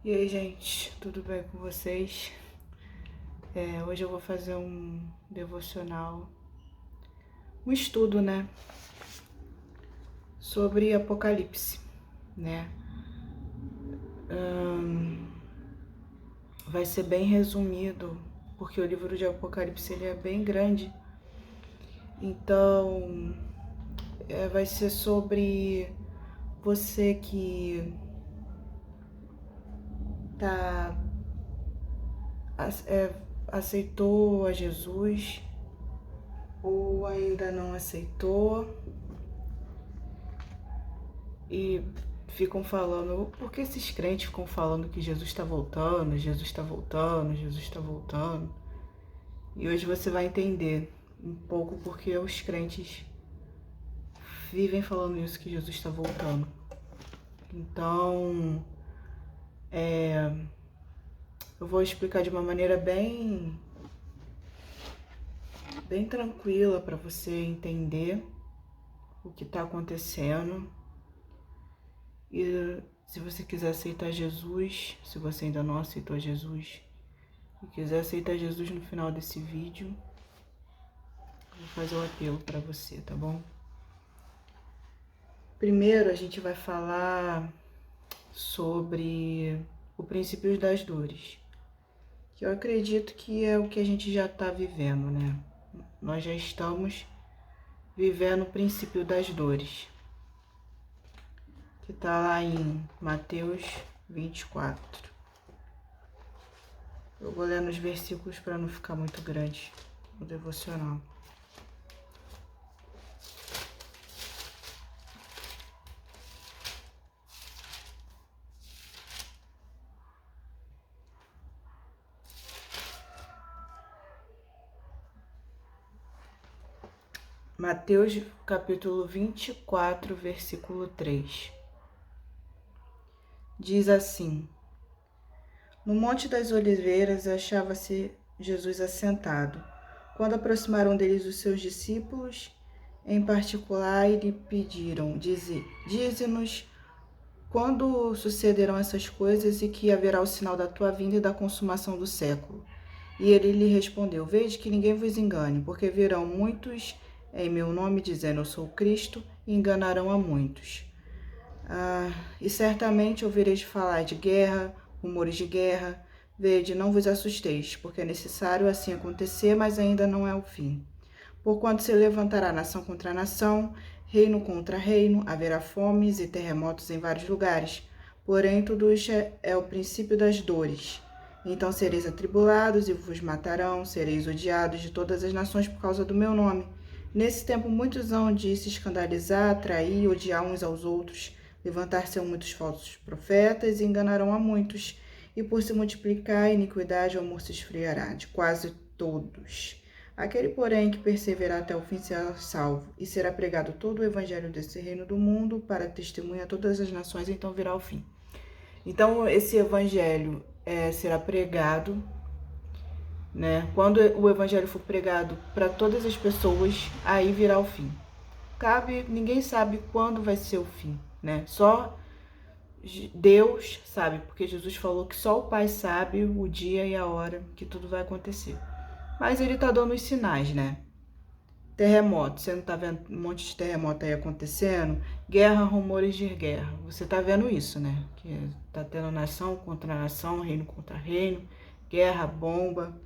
E aí, gente, tudo bem com vocês? Hoje eu vou fazer um devocional, um estudo, né, sobre Apocalipse, né? Vai ser bem resumido, porque o livro de Apocalipse ele é bem grande. Então, vai ser sobre você que tá, é, aceitou a Jesus ou ainda não aceitou e ficam falando, por que esses crentes ficam falando que Jesus está voltando, Jesus está voltando, Jesus está voltando? E hoje você vai entender um pouco porque os crentes vivem falando isso, que Jesus está voltando. Então, eu vou explicar de uma maneira bem tranquila para você entender o que está acontecendo. E se você quiser aceitar Jesus, se você ainda não aceitou Jesus e quiser aceitar Jesus no final desse vídeo, vou fazer um apelo para você, tá bom? Primeiro a gente vai falar sobre o princípio das dores, que eu acredito que é o que a gente já está vivendo, né? Nós já estamos vivendo o princípio das dores, que está lá em Mateus 24. Eu vou ler nos versículos para não ficar muito grande o devocional. Mateus capítulo 24, versículo 3. Diz assim: No Monte das Oliveiras achava-se Jesus assentado. Quando aproximaram deles os seus discípulos, em particular, lhe pediram: Dize-nos quando sucederão essas coisas e que haverá o sinal da tua vinda e da consumação do século. E ele lhe respondeu: Vede que ninguém vos engane, porque virão muitos em meu nome, dizendo: Eu sou o Cristo, e enganarão a muitos. E certamente ouvireis falar de guerra, rumores de guerra. Vede, não vos assusteis, porque é necessário assim acontecer, mas ainda não é o fim. Porquanto se levantará nação contra nação, reino contra reino, haverá fomes e terremotos em vários lugares. Porém, tudo isso é o princípio das dores. Então sereis atribulados e vos matarão, sereis odiados de todas as nações por causa do meu nome. Nesse tempo muitos hão de se escandalizar, trair, odiar uns aos outros. Levantar-se-ão muitos falsos profetas e enganarão a muitos. E por se multiplicar a iniquidade, o amor se esfriará de quase todos. Aquele, porém, que perseverar até o fim será salvo, e será pregado todo o evangelho desse reino do mundo para testemunha a todas as nações, então virá o fim. Então, esse evangelho será pregado, né? Quando o evangelho for pregado para todas as pessoas, aí virá o fim. Ninguém sabe quando vai ser o fim, né? Só Deus sabe, porque Jesus falou que só o Pai sabe o dia e a hora que tudo vai acontecer. Mas ele tá dando os sinais, né? Terremoto, você não tá vendo um monte de terremoto aí acontecendo? Guerra, rumores de guerra. Você tá vendo isso, né? Que tá tendo nação contra nação, reino contra reino, guerra, bomba.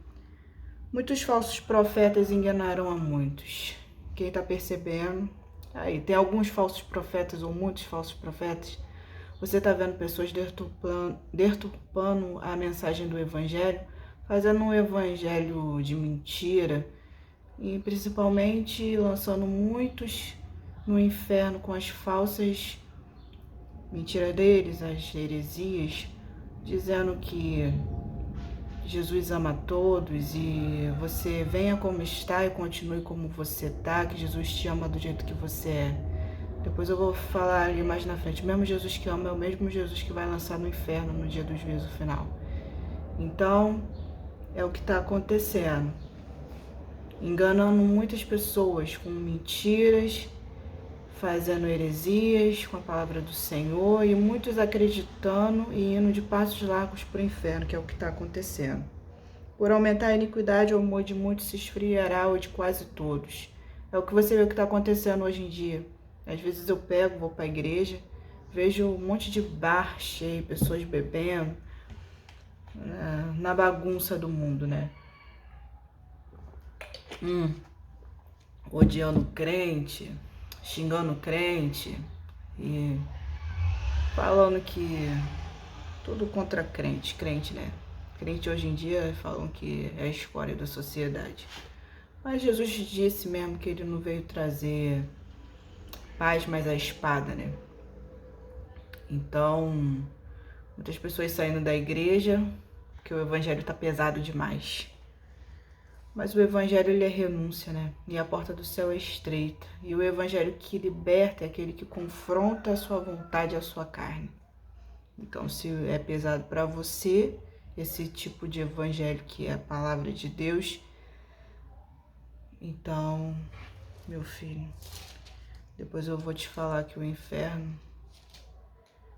Muitos falsos profetas enganaram a muitos. Quem tá percebendo? Aí, tem alguns falsos profetas ou muitos falsos profetas. Você tá vendo pessoas deturpando a mensagem do evangelho, fazendo um evangelho de mentira, e principalmente lançando muitos no inferno com as falsas mentiras deles, as heresias, dizendo que Jesus ama todos e você venha como está e continue como você está, que Jesus te ama do jeito que você é. Depois eu vou falar ali mais na frente. O mesmo Jesus que ama é o mesmo Jesus que vai lançar no inferno no dia do juízo final. Então, é o que está acontecendo. Enganando muitas pessoas com mentiras, fazendo heresias com a palavra do Senhor e muitos acreditando e indo de passos largos para o inferno, que é o que está acontecendo. Por aumentar a iniquidade, o amor de muitos se esfriará, o de quase todos. É o que você vê que está acontecendo hoje em dia. Às vezes eu vou para a igreja, vejo um monte de bar cheio, pessoas bebendo, na bagunça do mundo, né? Odiando crente, xingando crente e falando que tudo contra crente, né? Crente hoje em dia falam que é a escória da sociedade. Mas Jesus disse mesmo que ele não veio trazer paz, mas a espada, né? Então, muitas pessoas saindo da igreja porque o evangelho tá pesado demais. Mas o evangelho, ele é renúncia, né? E a porta do céu é estreita. E o evangelho que liberta é aquele que confronta a sua vontade e a sua carne. Então, se é pesado para você, esse tipo de evangelho que é a palavra de Deus, então, meu filho, depois eu vou te falar que o inferno...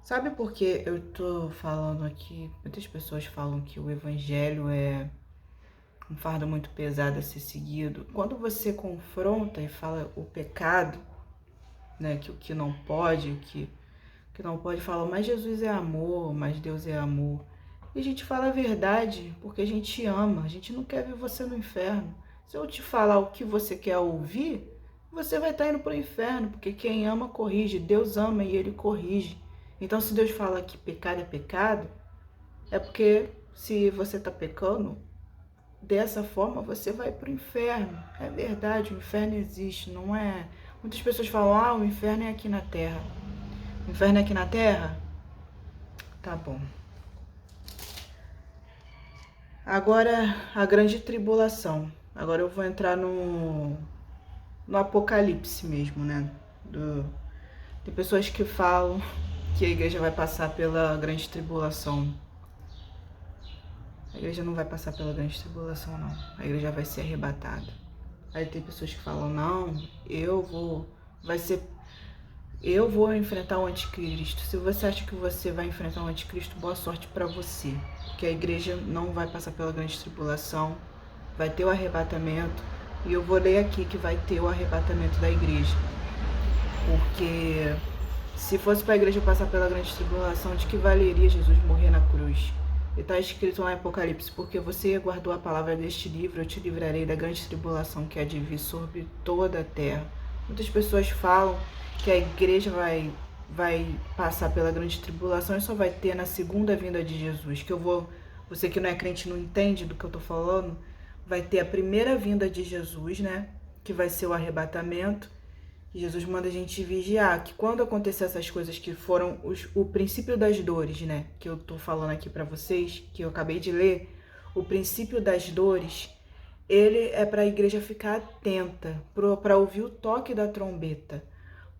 Sabe por que eu tô falando aqui? Muitas pessoas falam que o evangelho é um fardo muito pesado a ser seguido. Quando você confronta e fala o pecado, né, que o que não pode, o que não pode, fala, mas Jesus é amor, mas Deus é amor. E a gente fala a verdade, porque a gente ama, a gente não quer ver você no inferno. Se eu te falar o que você quer ouvir, você vai estar indo para o inferno, porque quem ama corrige, Deus ama e Ele corrige. Então, se Deus fala que pecado é pecado, é porque se você está pecando, dessa forma você vai para o inferno. É verdade, o inferno existe, não é... Muitas pessoas falam, o inferno é aqui na Terra. O inferno é aqui na Terra? Tá bom. Agora, a grande tribulação. Agora eu vou entrar no Apocalipse mesmo, né? Tem pessoas que falam que a igreja vai passar pela grande tribulação. A igreja não vai passar pela grande tribulação, não. A igreja vai ser arrebatada. Aí tem pessoas que falam, não, eu vou enfrentar o anticristo. Se você acha que você vai enfrentar o anticristo, boa sorte para você. Porque a igreja não vai passar pela grande tribulação, vai ter o arrebatamento. E eu vou ler aqui que vai ter o arrebatamento da igreja. Porque se fosse para a igreja passar pela grande tribulação, de que valeria Jesus morrer na cruz? E está escrito lá em Apocalipse, porque você guardou a palavra deste livro, eu te livrarei da grande tribulação que há de vir sobre toda a terra. Muitas pessoas falam que a igreja vai passar pela grande tribulação e só vai ter na segunda vinda de Jesus. Você que não é crente não entende do que eu estou falando, vai ter a primeira vinda de Jesus, né? Que vai ser o arrebatamento. E Jesus manda a gente vigiar, que quando acontecer essas coisas que foram o princípio das dores, né? Que eu tô falando aqui para vocês, que eu acabei de ler, o princípio das dores, ele é para a igreja ficar atenta, para ouvir o toque da trombeta.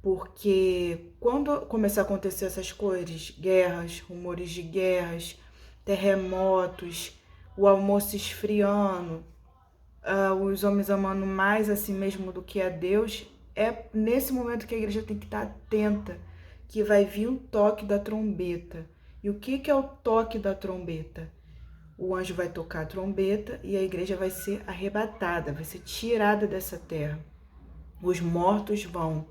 Porque quando começar a acontecer essas coisas, guerras, rumores de guerras, terremotos, o almoço esfriando, os homens amando mais a si mesmo do que a Deus, é nesse momento que a igreja tem que estar atenta, que vai vir um toque da trombeta. E o que é o toque da trombeta? O anjo vai tocar a trombeta e a igreja vai ser arrebatada, vai ser tirada dessa terra. Os mortos vão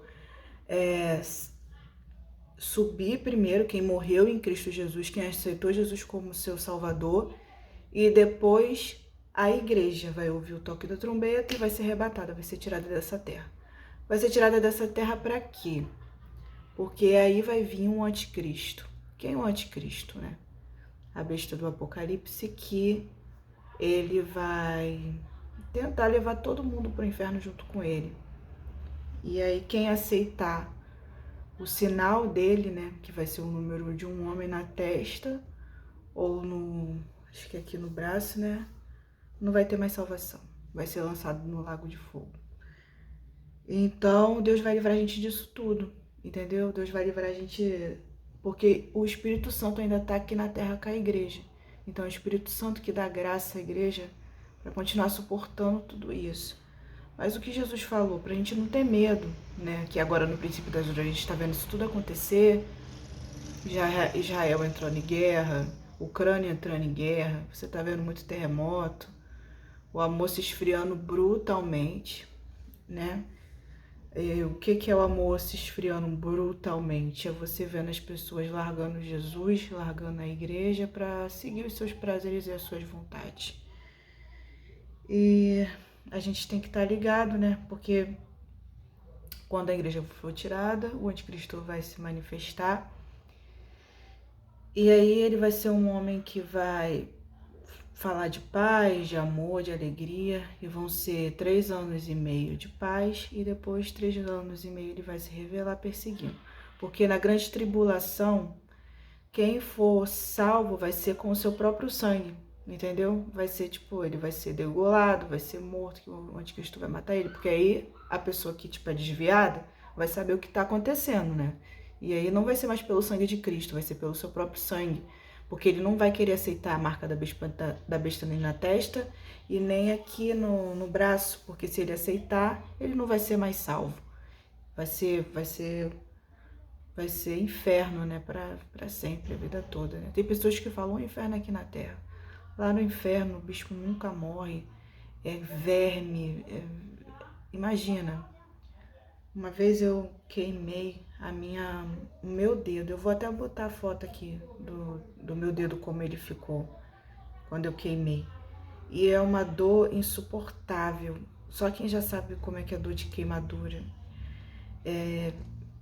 subir primeiro, quem morreu em Cristo Jesus, quem aceitou Jesus como seu Salvador, e depois a igreja vai ouvir o toque da trombeta e vai ser arrebatada, vai ser tirada dessa terra. Vai ser tirada dessa terra para quê? Porque aí vai vir um anticristo. Quem é o anticristo, né? A besta do Apocalipse, que ele vai tentar levar todo mundo para o inferno junto com ele. E aí quem aceitar o sinal dele, né, que vai ser o número de um homem na testa, ou acho que aqui no braço, né, não vai ter mais salvação. Vai ser lançado no lago de fogo. Então, Deus vai livrar a gente disso tudo, entendeu? Deus vai livrar a gente, porque o Espírito Santo ainda está aqui na terra com a igreja. Então, é o Espírito Santo que dá graça à igreja para continuar suportando tudo isso. Mas o que Jesus falou, para a gente não ter medo, né? Que agora no princípio das horas a gente está vendo isso tudo acontecer. Já Israel entrando em guerra, Ucrânia entrando em guerra, você está vendo muito terremoto, o amor se esfriando brutalmente, né? O que é o amor se esfriando brutalmente? É você vendo as pessoas largando Jesus, largando a igreja para seguir os seus prazeres e as suas vontades. E a gente tem que estar ligado, né? Porque quando a igreja for tirada, o anticristo vai se manifestar. E aí ele vai ser um homem que vai falar de paz, de amor, de alegria, e vão ser 3 anos e meio de paz, e depois 3 anos e meio ele vai se revelar perseguindo. Porque na grande tribulação, quem for salvo vai ser com o seu próprio sangue, entendeu? Vai ser tipo, ele vai ser degolado, vai ser morto, que o anticristo vai matar ele, porque aí a pessoa que tipo é desviada vai saber o que está acontecendo, né? E aí não vai ser mais pelo sangue de Cristo, vai ser pelo seu próprio sangue. Porque ele não vai querer aceitar a marca da besta nem na testa e nem aqui no braço, porque se ele aceitar, ele não vai ser mais salvo. Vai ser inferno, né, para sempre, a vida toda, né? Tem pessoas que falam inferno aqui na Terra. Lá no inferno, o bicho nunca morre, é verme, imagina. Uma vez eu queimei o meu dedo. Eu vou até botar a foto aqui do meu dedo, como ele ficou quando eu queimei. E é uma dor insuportável. Só quem já sabe como é que é a dor de queimadura.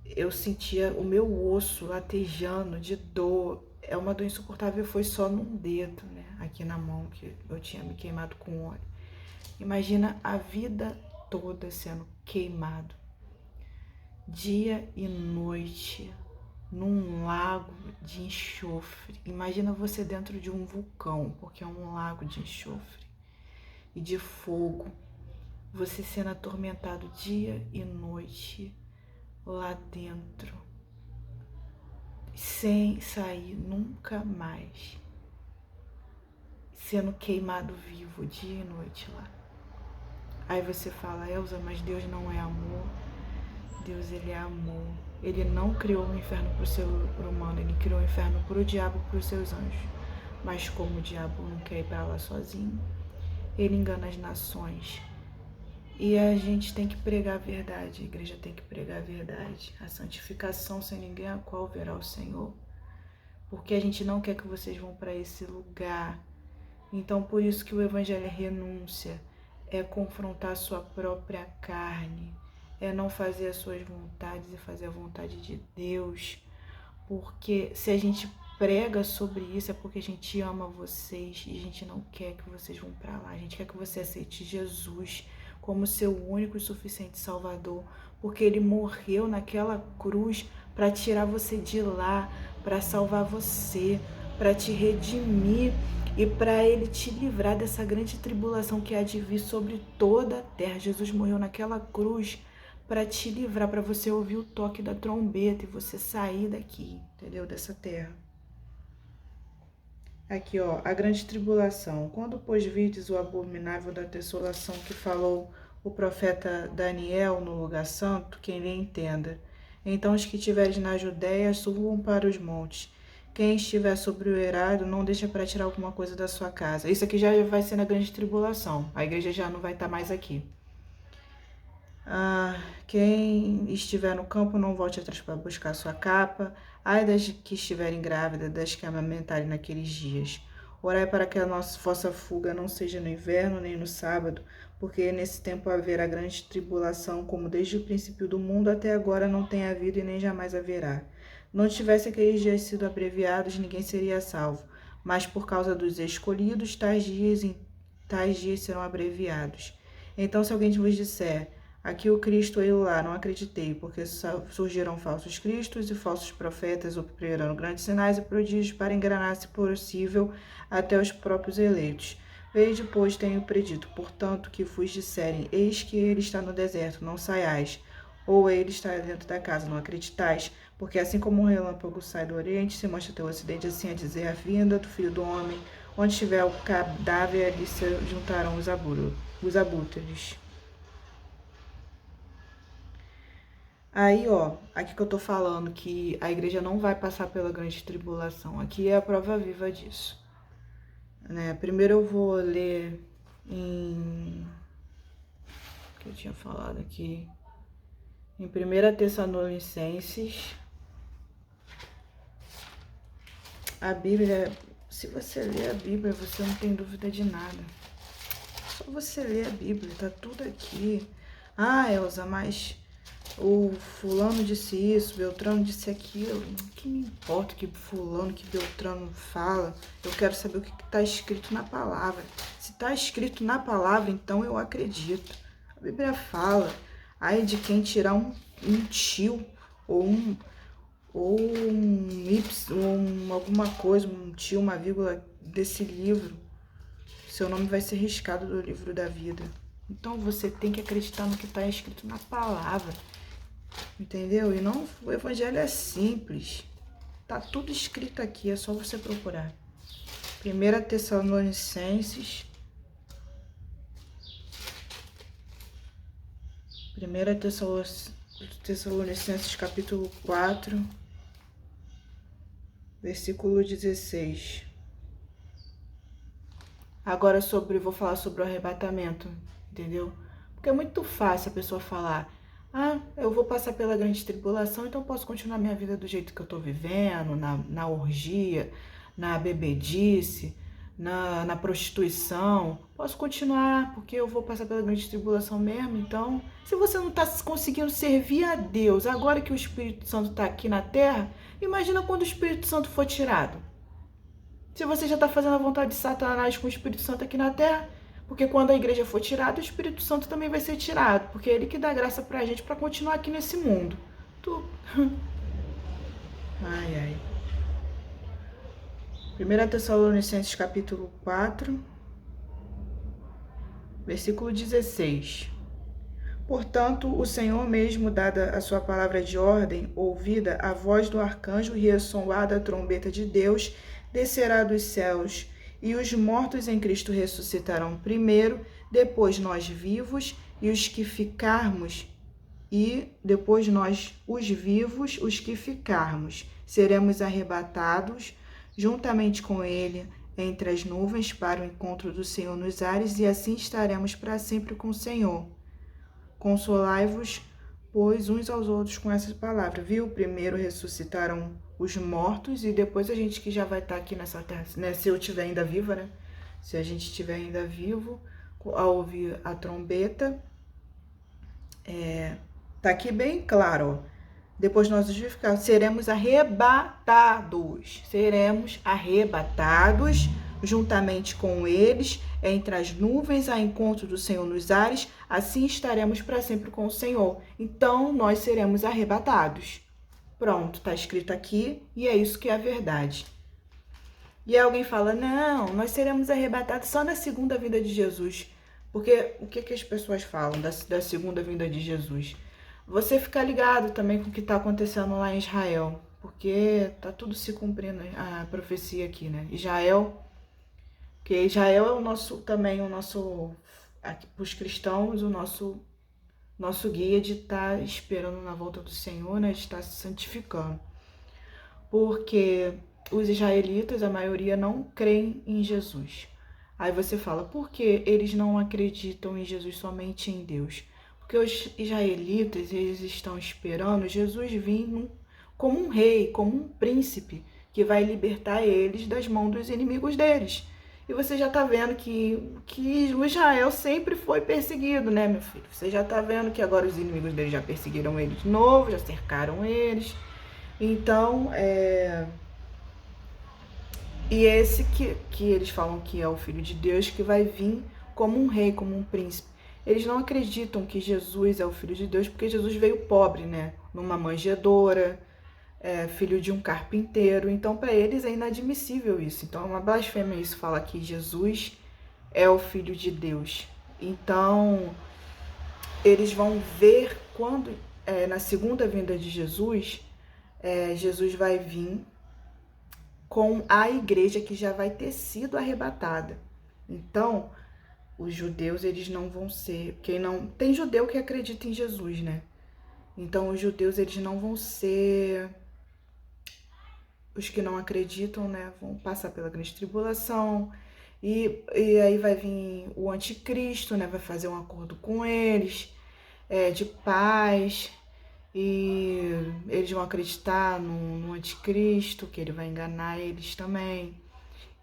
Eu sentia o meu osso latejando de dor. É uma dor insuportável, foi só num dedo, né? Aqui na mão, que eu tinha me queimado com óleo. Imagina a vida toda sendo queimado. Dia e noite, num lago de enxofre. Imagina você dentro de um vulcão, porque é um lago de enxofre e de fogo. Você sendo atormentado dia e noite lá dentro, sem sair nunca mais. Sendo queimado vivo dia e noite lá. Aí você fala, Elza, mas Deus não é amor. Deus, ele é amor. Ele não criou o inferno para o ser humano, ele criou o inferno para o diabo e para os seus anjos. Mas como o diabo não quer ir para lá sozinho, ele engana as nações. E a gente tem que pregar a verdade, a igreja tem que pregar a verdade. A santificação sem ninguém a qual verá o Senhor. Porque a gente não quer que vocês vão para esse lugar. Então por isso que o evangelho é renúncia, é confrontar a sua própria carne. É não fazer as suas vontades e fazer a vontade de Deus. Porque se a gente prega sobre isso é porque a gente ama vocês e a gente não quer que vocês vão para lá. A gente quer que você aceite Jesus como seu único e suficiente Salvador. Porque Ele morreu naquela cruz para tirar você de lá, para salvar você, para te redimir e para Ele te livrar dessa grande tribulação que há de vir sobre toda a terra. Jesus morreu naquela cruz para te livrar, para você ouvir o toque da trombeta e você sair daqui, entendeu? Dessa terra. Aqui, ó, a grande tribulação. Quando, pois, virdes o abominável da desolação que falou o profeta Daniel no lugar santo, quem lhe entenda. Então os que estiveres na Judéia subam para os montes. Quem estiver sobre o eirado, não deixa para tirar alguma coisa da sua casa. Isso aqui já vai ser na grande tribulação. A igreja já não vai estar mais aqui. Quem estiver no campo, não volte atrás para buscar sua capa. Ai das que estiverem grávidas, das que amamentarem naqueles dias. Orai para que a vossa fuga não seja no inverno, nem no sábado, porque nesse tempo haverá grande tribulação, como desde o princípio do mundo até agora não tem havido e nem jamais haverá. Não tivesse aqueles dias sido abreviados, ninguém seria salvo. Mas por causa dos escolhidos, tais dias serão abreviados. Então, se alguém vos disser, aqui o Cristo, eu lá, não acreditei, porque surgiram falsos cristos e falsos profetas, operando grandes sinais e prodígios para enganar, se possível, até os próprios eleitos. Veja, pois, tenho predito, portanto, que vos disserem, eis que ele está no deserto, não saiais, ou ele está dentro da casa, não acreditais, porque assim como um relâmpago sai do oriente, se mostra até o ocidente, assim a dizer a vinda do Filho do Homem, onde estiver o cadáver, ali se juntarão os abutres. Aí, ó, aqui que eu tô falando que a igreja não vai passar pela grande tribulação. Aqui é a prova viva disso, né? Primeiro eu vou ler em... que eu tinha falado aqui. Em 1 Tessalonicenses. A Bíblia, se você ler a Bíblia, você não tem dúvida de nada. Só você ler a Bíblia, tá tudo aqui. Ah, Elza, mas o fulano disse isso, Beltrano disse aquilo. Que me importa o que fulano, que Beltrano fala. Eu quero saber o que está escrito na palavra. Se está escrito na palavra, então eu acredito. A Bíblia fala, ai de quem tirar um tio ou um alguma coisa, um tio, uma vírgula desse livro, seu nome vai ser riscado do livro da vida. Então você tem que acreditar no que está escrito na palavra, entendeu? E não, o evangelho é simples, tá tudo escrito aqui, é só você procurar. 1 Tessalonicenses, 1 Tessalonicenses capítulo 4, versículo 16. Agora vou falar sobre o arrebatamento, entendeu? Porque é muito fácil a pessoa falar, ah, eu vou passar pela grande tribulação, então posso continuar minha vida do jeito que eu tô vivendo, na orgia, na bebedice, na prostituição. Posso continuar, porque eu vou passar pela grande tribulação mesmo. Então, se você não tá conseguindo servir a Deus, agora que o Espírito Santo tá aqui na terra, imagina quando o Espírito Santo for tirado. Se você já está fazendo a vontade de Satanás com o Espírito Santo aqui na Terra, porque quando a igreja for tirada, o Espírito Santo também vai ser tirado, porque é ele que dá graça pra gente para continuar aqui nesse mundo. Tu... Ai, ai. 1 Tessalonicenses capítulo 4, versículo 16. Portanto, o Senhor mesmo, dada a sua palavra de ordem, ouvida a voz do arcanjo e ressoada a trombeta de Deus, descerá dos céus, e os mortos em Cristo ressuscitarão primeiro, depois nós vivos, e os que ficarmos, os que ficarmos, seremos arrebatados juntamente com ele entre as nuvens para o encontro do Senhor nos ares, e assim estaremos para sempre com o Senhor. Consolai-vos, pois, uns aos outros com essa palavra, viu? Primeiro ressuscitarão os mortos e depois a gente que já vai estar aqui nessa terra, né? Se eu estiver ainda viva, né? Se a gente estiver ainda vivo, ao ouvir a trombeta, tá aqui bem claro, ó. Depois nós seremos arrebatados, juntamente com eles, entre as nuvens, a encontro do Senhor nos ares, assim estaremos para sempre com o Senhor. Então, nós seremos arrebatados. Pronto, está escrito aqui, e é isso que é a verdade. E alguém fala, não, nós seremos arrebatados só na segunda vinda de Jesus. Porque o que as pessoas falam da segunda vinda de Jesus? Você fica ligado também com o que está acontecendo lá em Israel, porque tá tudo se cumprindo, a profecia aqui, né? Porque Israel é o nosso, os cristãos, o nosso guia de estar esperando na volta do Senhor, né? De estar se santificando. Porque os israelitas, a maioria, não creem em Jesus. Aí você fala, por que eles não acreditam em Jesus, somente em Deus? Porque os israelitas, eles estão esperando Jesus vir como um rei, como um príncipe, que vai libertar eles das mãos dos inimigos deles. E você já está vendo que o Israel sempre foi perseguido, né, meu filho? Você já está vendo que agora os inimigos deles já perseguiram eles de novo, já cercaram eles. Então, E esse que eles falam que é o Filho de Deus, que vai vir como um rei, como um príncipe. Eles não acreditam que Jesus é o Filho de Deus, porque Jesus veio pobre, né? Numa manjedoura, filho de um carpinteiro. Então, para eles é inadmissível isso. Então, é uma blasfêmia isso, falar que Jesus é o Filho de Deus. Então, eles vão ver quando, na segunda vinda de Jesus, Jesus vai vir com a igreja que já vai ter sido arrebatada. Então, os judeus, eles não vão ser... Tem judeu que acredita em Jesus, né? Então os judeus, eles não vão ser os que não acreditam, né? Vão passar pela grande tribulação. E aí vai vir o anticristo, né? Vai fazer um acordo com eles, de paz. E eles vão acreditar no anticristo, que ele vai enganar eles também.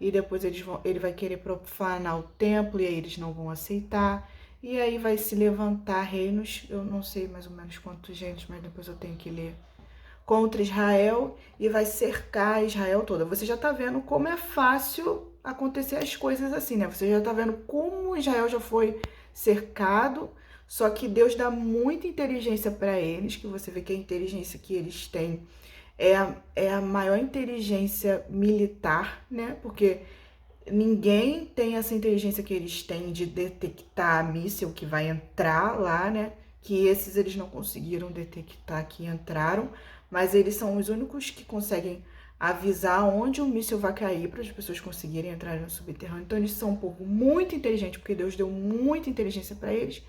E depois ele vai querer profanar o templo e aí eles não vão aceitar. E aí vai se levantar reinos, eu não sei mais ou menos quantos reinos, mas depois eu tenho que ler, contra Israel, e vai cercar Israel toda. Você já tá vendo como é fácil acontecer as coisas assim, né? Você já tá vendo como Israel já foi cercado, só que Deus dá muita inteligência para eles, que você vê que a inteligência que eles têm é a maior inteligência militar, né? Porque ninguém tem essa inteligência que eles têm de detectar a míssil que vai entrar lá, né? Que esses eles não conseguiram detectar que entraram, mas eles são os únicos que conseguem avisar onde o míssil vai cair para as pessoas conseguirem entrar no subterrâneo. Então eles são um povo muito inteligente, porque Deus deu muita inteligência para eles,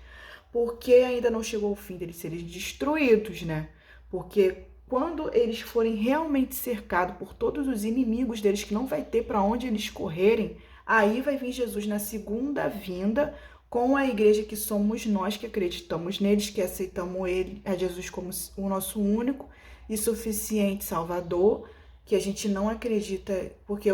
porque ainda não chegou o fim deles serem destruídos, né? Porque quando eles forem realmente cercados por todos os inimigos deles, que não vai ter para onde eles correrem, aí vai vir Jesus na segunda vinda com a igreja que somos nós, que acreditamos neles, que aceitamos ele, a Jesus como o nosso único e suficiente Salvador, que a gente não acredita, porque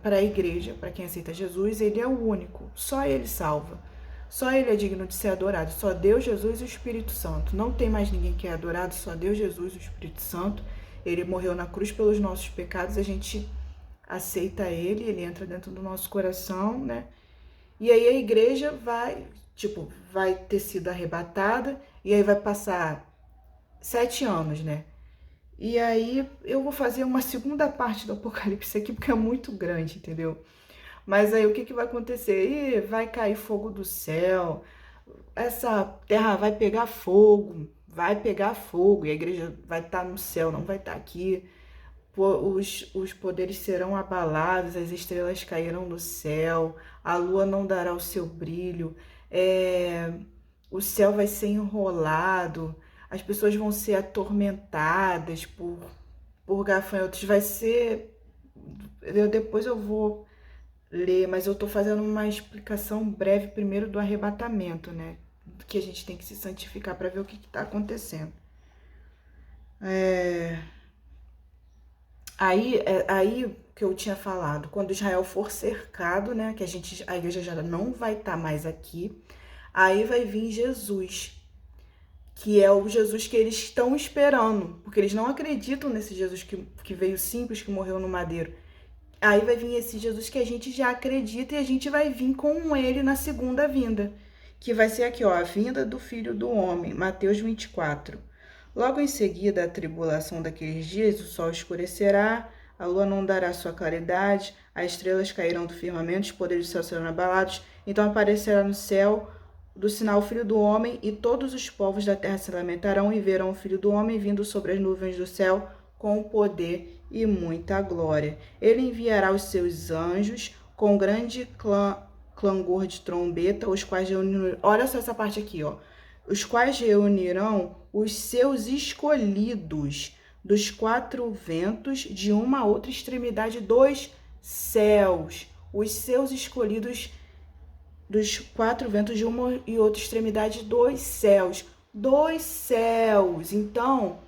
para a igreja, para quem aceita Jesus, ele é o único, só ele salva. Só ele é digno de ser adorado, só Deus, Jesus e o Espírito Santo. Não tem mais ninguém que é adorado, só Deus, Jesus e o Espírito Santo. Ele morreu na cruz pelos nossos pecados, a gente aceita ele entra dentro do nosso coração, né? E aí a igreja vai ter sido arrebatada, e aí vai passar 7 anos, né? E aí eu vou fazer uma segunda parte do Apocalipse aqui, porque é muito grande, entendeu? Mas aí o que vai acontecer? Vai cair fogo do céu, essa terra vai pegar fogo, e a igreja vai estar no céu, não vai estar aqui. Os poderes serão abalados, as estrelas cairão do céu, a lua não dará o seu brilho, o céu vai ser enrolado, as pessoas vão ser atormentadas por gafanhotos, vai ser. Depois eu vou ler, mas eu tô fazendo uma explicação breve primeiro do arrebatamento, né? Que a gente tem que se santificar para ver o que está acontecendo. Aí que eu tinha falado, quando Israel for cercado, né? Que a igreja já não vai estar mais aqui, aí vai vir Jesus, que é o Jesus que eles estão esperando, porque eles não acreditam nesse Jesus que veio simples, que morreu no madeiro. Aí vai vir esse Jesus que a gente já acredita, e a gente vai vir com ele na segunda vinda, que vai ser aqui, ó, a vinda do Filho do Homem, Mateus 24. Logo em seguida, a tribulação daqueles dias, o sol escurecerá, a lua não dará sua claridade, as estrelas cairão do firmamento, os poderes do céu serão abalados, então aparecerá no céu do sinal o Filho do Homem, e todos os povos da terra se lamentarão e verão o Filho do Homem vindo sobre as nuvens do céu com poder e muita glória. Ele enviará os seus anjos com grande clangor de trombeta, os quais reunirão. Olha só essa parte aqui, ó. Os quais reunirão os seus escolhidos dos 4 ventos, de uma a outra extremidade dos céus. Os seus escolhidos dos 4 ventos, de uma e outra extremidade dos céus. Dos céus. Então,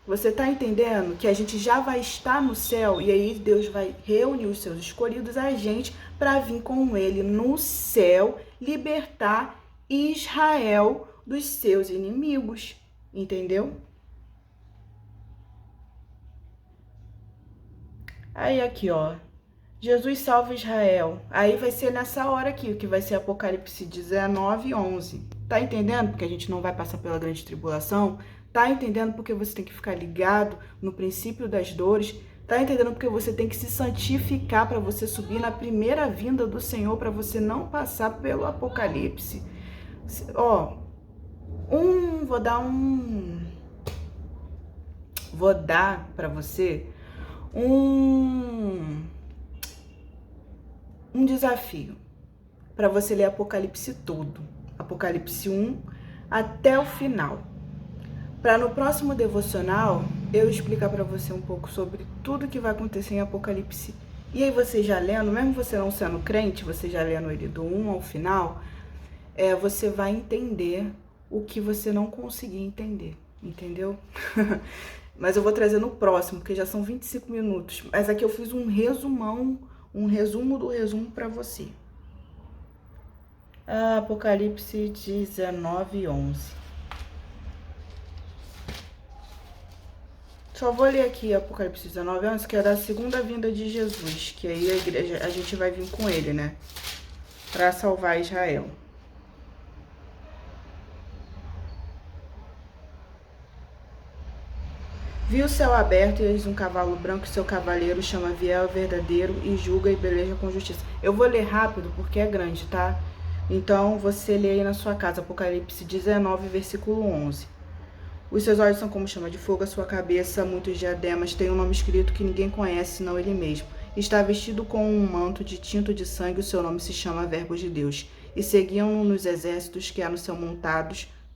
você está entendendo que a gente já vai estar no céu, e aí Deus vai reunir os seus escolhidos, a gente, para vir com ele no céu, libertar Israel dos seus inimigos. Entendeu? Aí aqui, ó. Jesus salva Israel. Aí vai ser nessa hora aqui, que vai ser Apocalipse 19, 11. Tá entendendo? Porque a gente não vai passar pela grande tribulação. Tá entendendo porque você tem que ficar ligado no princípio das dores. Tá entendendo porque você tem que se santificar para você subir na primeira vinda do Senhor, para você não passar pelo Apocalipse. Ó, vou dar para você um desafio para você ler Apocalipse todo, Apocalipse 1 até o final. para no próximo devocional eu explicar para você um pouco sobre tudo que vai acontecer em Apocalipse. E aí você já lendo, mesmo você não sendo crente, você já lendo ele do 1 ao final, você vai entender o que você não conseguia entender, entendeu? Mas eu vou trazer no próximo, porque já são 25 minutos. Mas aqui eu fiz um resumão, um resumo do resumo para você. Apocalipse 19:11. Só vou ler aqui Apocalipse 19:11, que é da segunda vinda de Jesus, que aí a igreja, a gente vai vir com ele, né? Para salvar Israel. Vi o céu aberto e eis um cavalo branco, e seu cavaleiro chama Fiel Verdadeiro e julga e peleja com justiça. Eu vou ler rápido porque é grande, tá? Então você lê aí na sua casa, Apocalipse 19, versículo 11. Os seus olhos são como chama de fogo, a sua cabeça muitos diademas, tem um nome escrito que ninguém conhece, senão ele mesmo. Está vestido com um manto de tinto de sangue, o seu nome se chama Verbo de Deus. E seguiam-no nos exércitos que há no céu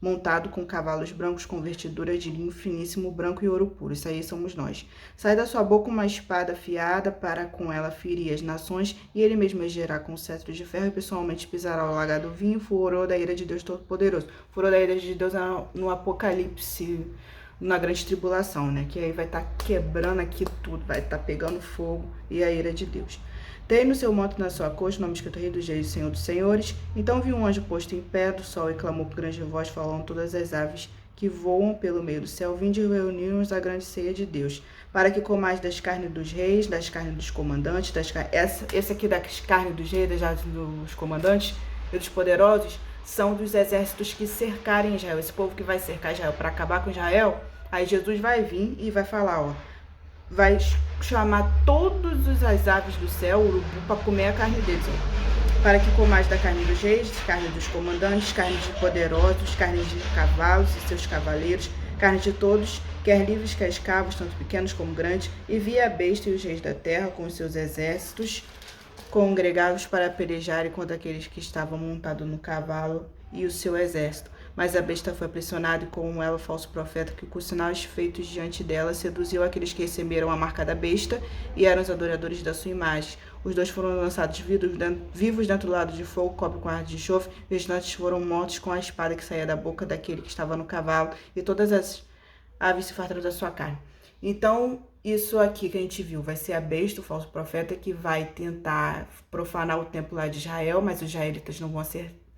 montado com cavalos brancos com vestiduras de linho finíssimo, branco e ouro puro. Isso aí somos nós. Sai da sua boca uma espada afiada para com ela ferir as nações, e ele mesmo agirá com cetro de ferro e pessoalmente pisará o lagar do vinho, furor da ira de Deus Todo-Poderoso. Furor da ira de Deus no Apocalipse, na grande tribulação, né? Que aí vai estar quebrando aqui tudo, vai estar pegando fogo e a ira de Deus. Tem no seu manto na sua coxa o nome escrito Rei dos Reis, Senhor dos Senhores. Então viu um anjo posto em pé do sol e clamou por grande voz, falando todas as aves que voam pelo meio do céu: vinde e reunimos a grande ceia de Deus, para que comais das carnes dos reis, das carnes dos comandantes, esse aqui das carnes dos reis, dos comandantes e dos poderosos, são dos exércitos que cercarem Israel. Esse povo que vai cercar Israel para acabar com Israel, aí Jesus vai vir e vai falar, ó, vai chamar todas as aves do céu, o urubu, para comer a carne deles, ó. Para que comais da carne dos reis, carne dos comandantes, carne de poderosos, carne de cavalos e seus cavaleiros, carne de todos, quer livres, quer escravos, tanto pequenos como grandes, e via a besta e os reis da terra com os seus exércitos congregados para pelejarem contra aqueles que estavam montados no cavalo e o seu exército. Mas a besta foi pressionada e com ela o falso profeta, que com sinais feitos diante dela seduziu aqueles que receberam a marca da besta e eram os adoradores da sua imagem. Os dois foram lançados vivos dentro do lado de fogo, cobre com ar de enxofre, e os restantes foram mortos com a espada que saía da boca daquele que estava no cavalo, e todas as aves se fartaram da sua carne. Então, isso aqui que a gente viu vai ser a besta, o falso profeta, que vai tentar profanar o templo lá de Israel, mas os israelitas não vão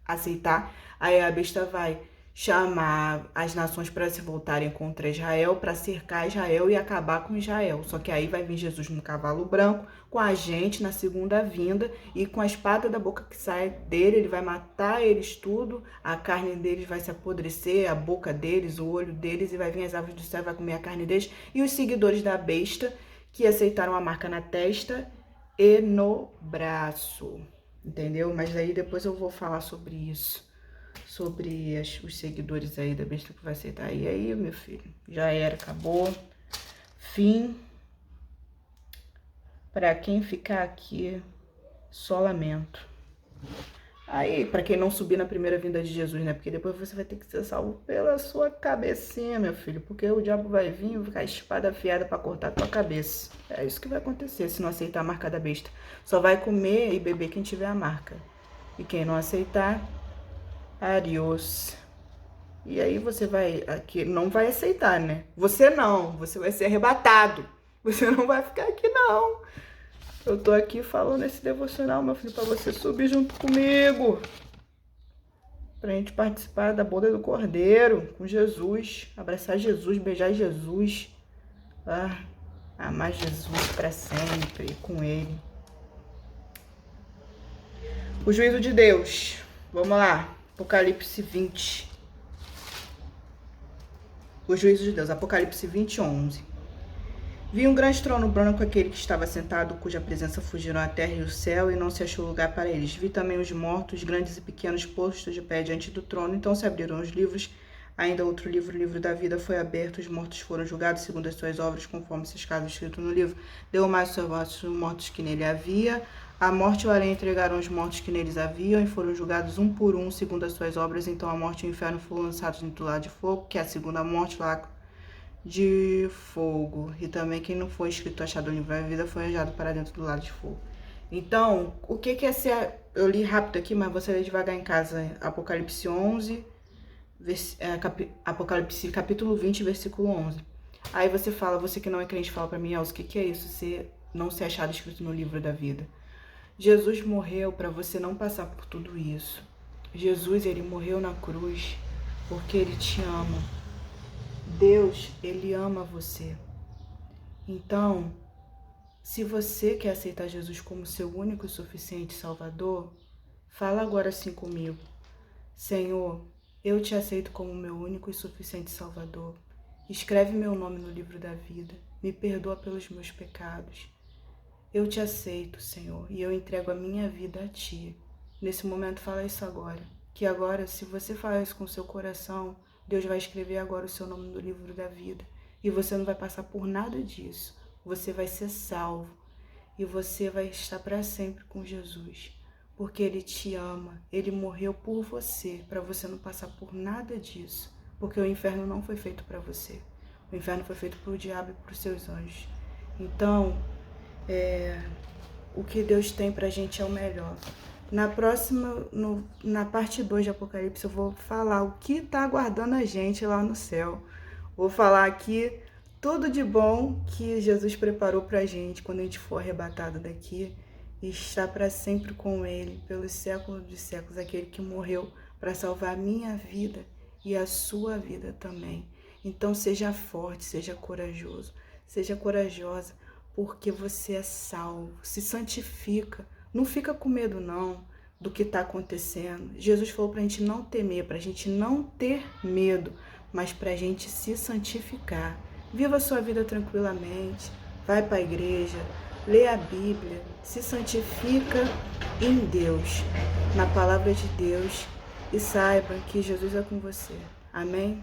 aceitar. Aí a besta vai chamar as nações para se voltarem contra Israel, para cercar Israel e acabar com Israel. Só que aí vai vir Jesus num cavalo branco, com a gente na segunda vinda, e com a espada da boca que sai dele, ele vai matar eles tudo, a carne deles vai se apodrecer, a boca deles, o olho deles, e vai vir as aves do céu, vai comer a carne deles, e os seguidores da besta, que aceitaram a marca na testa e no braço, entendeu? Mas aí depois eu vou falar sobre isso, sobre os seguidores aí da besta que vai aceitar. E aí, meu filho, já era, acabou, fim. Para quem ficar aqui, só lamento. Aí, para quem não subir na primeira vinda de Jesus, né? Porque depois você vai ter que ser salvo pela sua cabecinha, meu filho. Porque o diabo vai vir e vai ficar espada afiada para cortar a tua cabeça. É isso que vai acontecer se não aceitar a marca da besta. Só vai comer e beber quem tiver a marca. E quem não aceitar, adiós. E aí você vai, aqui não vai aceitar, né? Você não, você vai ser arrebatado. Você não vai ficar aqui, não. Eu tô aqui falando esse devocional, meu filho, pra você subir junto comigo. Pra gente participar da boda do Cordeiro com Jesus. Abraçar Jesus, beijar Jesus. Amar Jesus pra sempre com ele. O juízo de Deus. Vamos lá. Apocalipse 20. O juízo de Deus. Apocalipse 20, 11. Vi um grande trono branco, aquele que estava sentado, cuja presença fugiram a terra e o céu, e não se achou lugar para eles. Vi também os mortos, grandes e pequenos, postos de pé diante do trono. Então se abriram os livros. Ainda outro livro, o livro da vida, foi aberto. Os mortos foram julgados segundo as suas obras, conforme se escreve escrito no livro. Deu mais os seus mortos que nele havia. A morte e o além entregaram os mortos que neles haviam e foram julgados um por um segundo as suas obras. Então a morte e o inferno foram lançados dentro do lago de fogo, que é a segunda morte, lago de fogo. E também quem não foi escrito achado no livro da vida foi arrojado para dentro do lago de fogo. Então, o que é ser... Eu li rápido aqui, mas você lê devagar em casa. Apocalipse 11, Apocalipse capítulo 20, versículo 11. Aí você fala, você que não é crente, fala para mim, o que é isso? Você não ser achado escrito no livro da vida. Jesus morreu para você não passar por tudo isso. Jesus, ele morreu na cruz porque ele te ama. Deus, ele ama você. Então, se você quer aceitar Jesus como seu único e suficiente Salvador, fala agora assim comigo. Senhor, eu te aceito como meu único e suficiente Salvador. Escreve meu nome no livro da vida. Me perdoa pelos meus pecados. Eu te aceito, Senhor, e eu entrego a minha vida a Ti. Nesse momento, fala isso agora. Que agora, se você falar isso com o seu coração, Deus vai escrever agora o seu nome no livro da vida. E você não vai passar por nada disso. Você vai ser salvo. E você vai estar para sempre com Jesus. Porque Ele te ama. Ele morreu por você, para você não passar por nada disso. Porque o inferno não foi feito para você. O inferno foi feito para o diabo e para os seus anjos. Então, o que Deus tem pra gente é o melhor. Na próxima, na parte 2 de Apocalipse, eu vou falar o que tá aguardando a gente lá no céu. Vou falar aqui tudo de bom que Jesus preparou pra gente quando a gente for arrebatado daqui e estar para sempre com Ele, pelos séculos dos séculos, aquele que morreu para salvar a minha vida e a sua vida também. Então seja forte, seja corajoso, seja corajosa, porque você é salvo, se santifica, não fica com medo não do que está acontecendo. Jesus falou para a gente não temer, para a gente não ter medo, mas para a gente se santificar. Viva a sua vida tranquilamente, vai para a igreja, lê a Bíblia, se santifica em Deus, na palavra de Deus, e saiba que Jesus é com você. Amém?